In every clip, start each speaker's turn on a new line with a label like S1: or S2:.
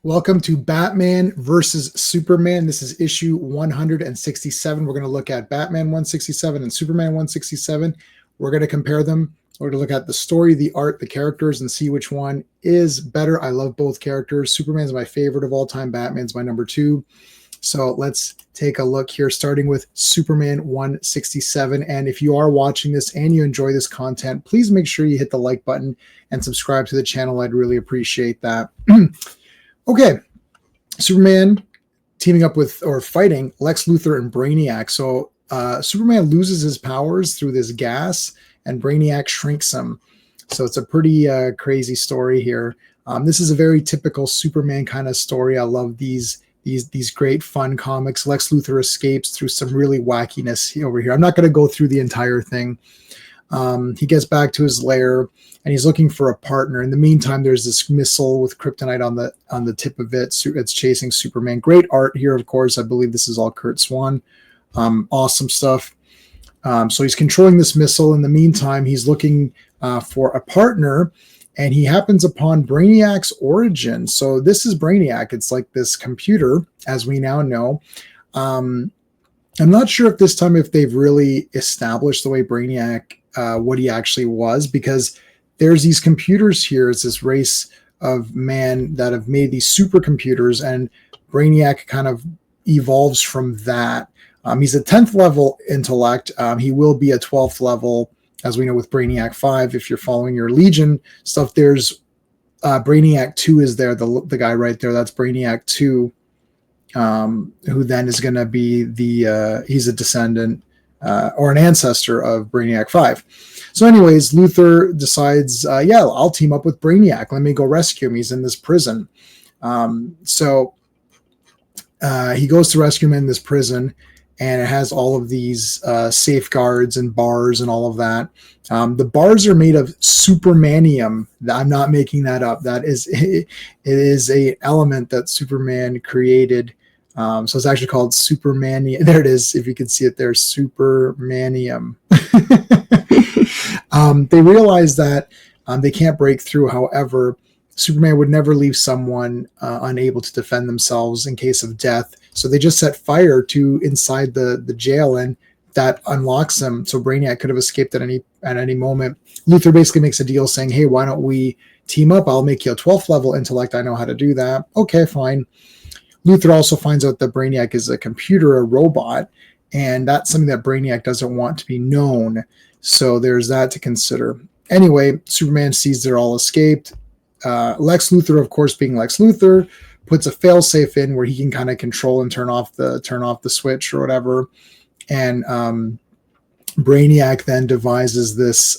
S1: Welcome to Batman versus Superman. This is issue 167. We're going to look at Batman 167 and Superman 167. We're going to compare them. We're going to look at the story, the art, the characters, and see which one is better. I love both characters. Superman's my favorite of all time. Batman's my number two. So let's take a look here, starting with Superman 167. And if you are watching this and you enjoy this content, please make sure you hit the like button and subscribe to the channel. I'd really appreciate that. Okay, Superman teaming up with or fighting Lex Luthor and Brainiac. So Superman loses his powers through this gas, and Brainiac shrinks him. So it's a pretty crazy story here. This is a very typical Superman kind of story. I love these great fun comics. Lex Luthor escapes through some really wackiness over here. I'm not going to go through the entire thing. He gets back to his lair and he's looking for a partner. In the meantime, there's this missile with kryptonite on the tip of it. It's chasing Superman. Great art here, of course. I believe this is all Kurt Swan. Awesome stuff. So he's controlling this missile. In the meantime, he's looking for a partner, and he happens upon Brainiac's origin. So this is Brainiac. It's like this computer, as we now know. I'm not sure if this time if they've really established the way Brainiac, what he actually was, because there's these computers here. It's this race of man that have made these supercomputers, and Brainiac kind of evolves from that. He's a 10th level intellect. He will be a 12th level, as we know with Brainiac 5. If you're following your Legion stuff, there's Brainiac 2 is there, the guy right there. That's Brainiac 2. Who then is going to be he's a descendant or an ancestor of Brainiac 5. So anyways, Luthor decides, yeah, I'll team up with Brainiac. Let me go rescue him. He's in this prison. So he goes to rescue him in this prison, and it has all of these safeguards and bars and all of that. The bars are made of supermanium. I'm not making that up. It is a element that Superman created. So it's actually called Supermanium. There it is. If you can see it there, Supermanium. They realize that they can't break through. However, Superman would never leave someone unable to defend themselves in case of death. So they just set fire to inside the jail, and that unlocks them. So Brainiac could have escaped at any moment. Luthor basically makes a deal saying, hey, why don't we team up? I'll make you a 12th level intellect. I know how to do that. Okay, fine. Luthor also finds out that Brainiac is a computer, a robot, and that's something that Brainiac doesn't want to be known. So there's that to consider. Anyway, Superman sees they're all escaped. Lex Luthor, of course, being Lex Luthor, puts a failsafe in where he can kind of control and turn off the switch or whatever. And Brainiac then devises this.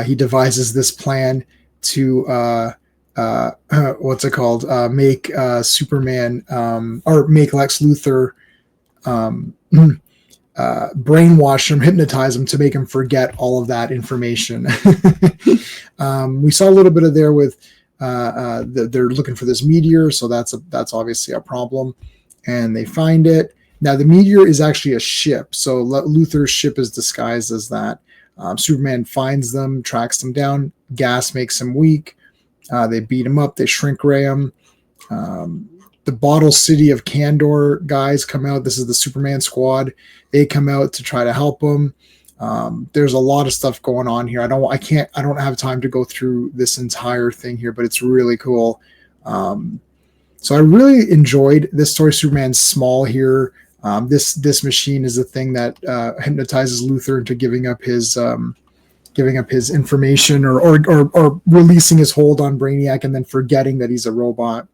S1: He devises this plan to what's it called? Make Superman or make Lex Luthor brainwash him, hypnotize him to make him forget all of that information. We saw a little bit of there with they're looking for this meteor, so that's obviously a problem, and they find it. Now the meteor is actually a ship, so Luthor's ship is disguised as that. Superman finds them, tracks them down. Gas makes him weak. They beat him up. They shrink ray him. The Bottle City of Kandor guys come out. This is the Superman squad. They come out to try to help him. There's a lot of stuff going on here. I don't have time to go through this entire thing here, but it's really cool. So I really enjoyed this story. Superman's small here. This machine is the thing that hypnotizes Luthor into giving up his information or releasing his hold on Brainiac and then forgetting that he's a robot.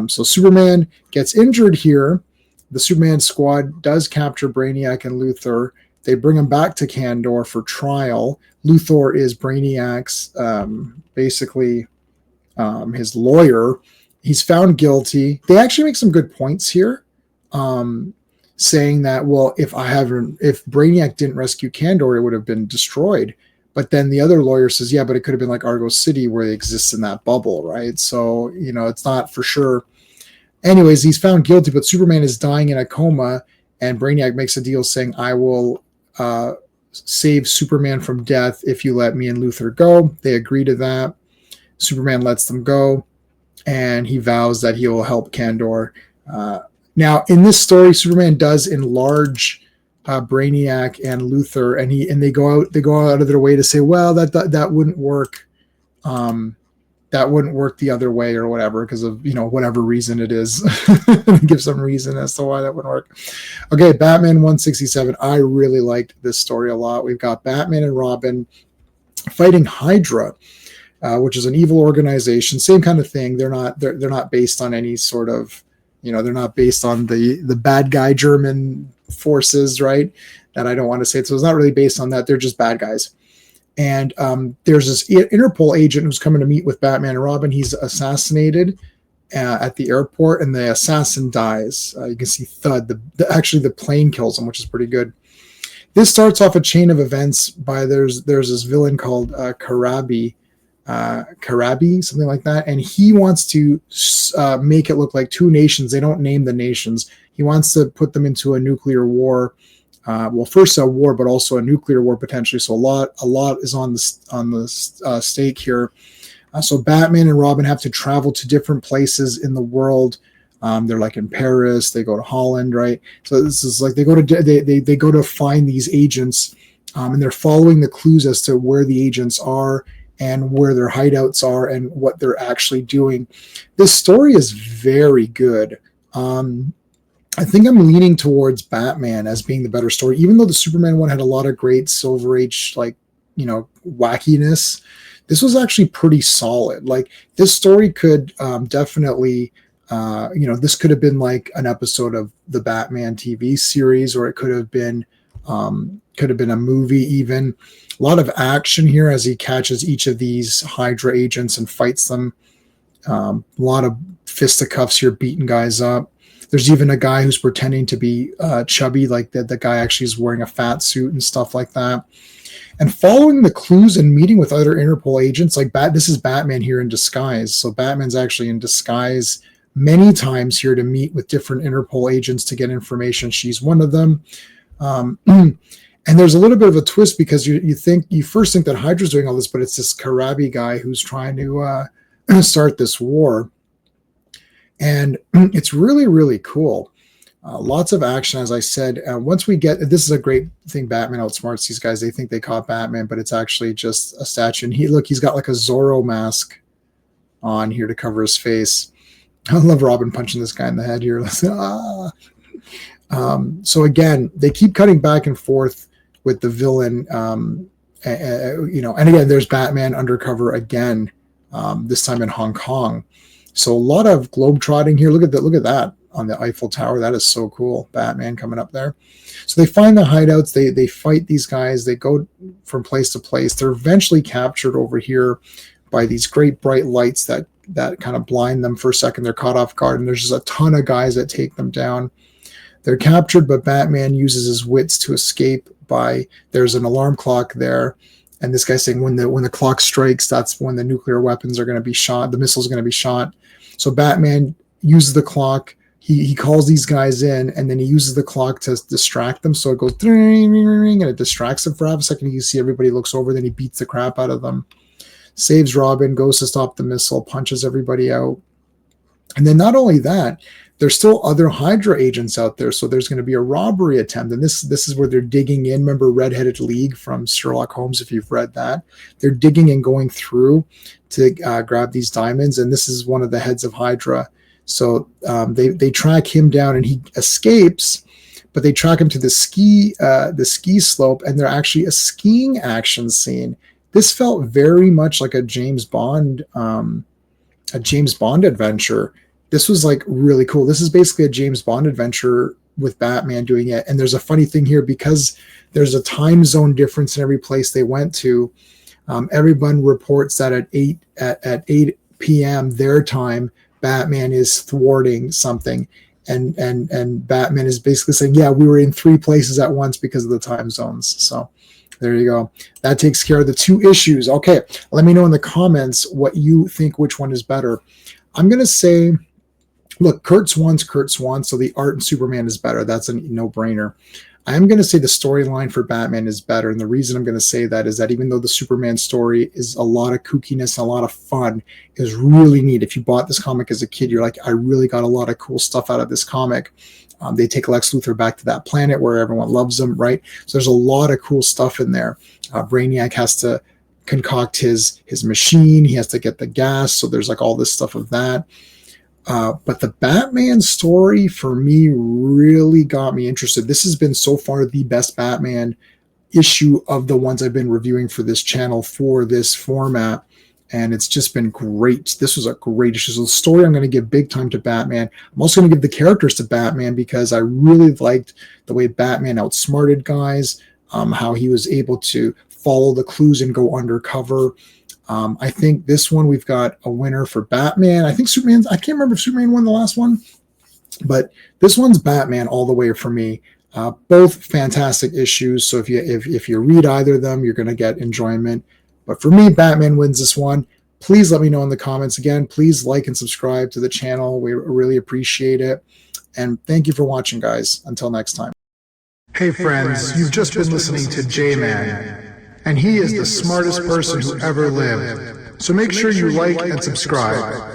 S1: So Superman gets injured here. The Superman squad does capture Brainiac and Luthor. They bring him back to Kandor for trial. Luthor is Brainiac's basically his lawyer. He's found guilty. They actually make some good points here, saying that, well, if Brainiac didn't rescue Kandor, it would have been destroyed. But then the other lawyer says, yeah, but it could have been like Argo City where it exists in that bubble, right? So, it's not for sure. Anyways, he's found guilty, but Superman is dying in a coma, and Brainiac makes a deal saying, I will save Superman from death if you let me and Luthor go. They agree to that. Superman lets them go. and he vows that he will help Kandor. Now, in this story, Superman does enlarge Brainiac and Luthor, and they go out of their way to say, well, that wouldn't work. That wouldn't work the other way or whatever, because of, whatever reason it is. Give some reason as to why that wouldn't work. Okay, Batman 167. I really liked this story a lot. We've got Batman and Robin fighting Hydra, which is an evil organization. Same kind of thing. They're not based on any sort of, they're not based on the bad guy German forces, right? That I don't want to say it. So it's not really based on that. They're just bad guys. And there's this Interpol agent who's coming to meet with Batman and Robin. He's assassinated at the airport, and the assassin dies. You can see thud. Actually, the plane kills him, which is pretty good. This starts off a chain of events by there's this villain called Karabi, something like that, and he wants to make it look like two nations. They don't name the nations. He wants to put them into a nuclear war. First a war, but also a nuclear war potentially. So a lot is on the stake here. So Batman and Robin have to travel to different places in the world. They're like in Paris. They go to Holland, right? So this is like they go to find these agents, and they're following the clues as to where the agents are and where their hideouts are and what they're actually doing. This story is very good. I think I'm leaning towards Batman as being the better story, even though the Superman one had a lot of great Silver Age, wackiness. This was actually pretty solid. Like, this story could definitely, this could have been like an episode of the Batman TV series, or it could have been a movie even. A lot of action here as he catches each of these Hydra agents and fights them. A lot of fisticuffs here, beating guys up. There's even a guy who's pretending to be chubby, like the guy actually is wearing a fat suit and stuff like that. And following the clues and meeting with other Interpol agents, this is Batman here in disguise. So Batman's actually in disguise many times here to meet with different Interpol agents to get information. She's one of them. And there's a little bit of a twist, because you first think that Hydra's doing all this, but it's this Karabi guy who's trying to start this war. And it's really, really cool. Lots of action, as I said. Once we get, this is a great thing, Batman outsmarts these guys. They think they caught Batman, but it's actually just a statue. And he's got like a Zorro mask on here to cover his face. I love Robin punching this guy in the head here. So again, they keep cutting back and forth with the villain. And again, there's Batman undercover again, this time in Hong Kong. So a lot of globetrotting here. Look at that on the Eiffel Tower. That is so cool. Batman coming up there. So they find the hideouts. They fight these guys. They go from place to place. They're eventually captured over here by these great bright lights that kind of blind them for a second. They're caught off guard, and there's just a ton of guys that take them down. They're captured, but Batman uses his wits to escape there's an alarm clock there. And this guy's saying when the clock strikes, that's when the nuclear weapons are going to be shot. The missiles are going to be shot. So Batman uses the clock. He calls these guys in, and then he uses the clock to distract them. So it goes ding, and it distracts them for half a second. You see everybody looks over, then he beats the crap out of them. Saves Robin, goes to stop the missile, punches everybody out. And then not only that, there's still other Hydra agents out there. So there's going to be a robbery attempt. And this is where they're digging in. Remember Red-Headed League from Sherlock Holmes, if you've read that. They're digging and going through to grab these diamonds. And this is one of the heads of Hydra. So they track him down, and he escapes, but they track him to the ski slope, and they're actually a skiing action scene. This felt very much like a James Bond adventure. This was like really cool. This is basically a James Bond adventure with Batman doing it. And there's a funny thing here, because there's a time zone difference in every place they went to. Everyone reports that at 8 p.m. their time, Batman is thwarting something. And Batman is basically saying, yeah, we were in 3 places at once because of the time zones. So there you go. That takes care of the 2 issues. Okay, let me know in the comments what you think, which one is better. I'm going to say, look, Kurt Swan's Kurt Swan, so the art in Superman is better. That's a no-brainer. I am going to say the storyline for Batman is better. And the reason I'm going to say that is that even though the Superman story is a lot of kookiness and a lot of fun, is really neat. If you bought this comic as a kid, you're like, I really got a lot of cool stuff out of this comic. They take Lex Luthor back to that planet where everyone loves him, right? So there's a lot of cool stuff in there. Brainiac has to concoct his machine. He has to get the gas. So there's like all this stuff of that. But the Batman story for me really got me interested. This has been so far the best Batman issue of the ones I've been reviewing for this channel for this format. And it's just been great. This was a great issue. So the story I'm going to give big time to Batman. I'm also going to give the characters to Batman because I really liked the way Batman outsmarted guys, how he was able to follow the clues and go undercover. I think this one we've got a winner for Batman. I think Superman. I can't remember if Superman won the last one, but this one's Batman all the way for me. Both fantastic issues. So if you read either of them, you're going to get enjoyment. But for me, Batman wins this one. Please let me know in the comments. Again, please like and subscribe to the channel. We really appreciate it. And thank you for watching, guys. Until next time.
S2: Hey friends, you've just been listening to J-Man. And he is the smartest person who ever lived. So make sure you like and subscribe.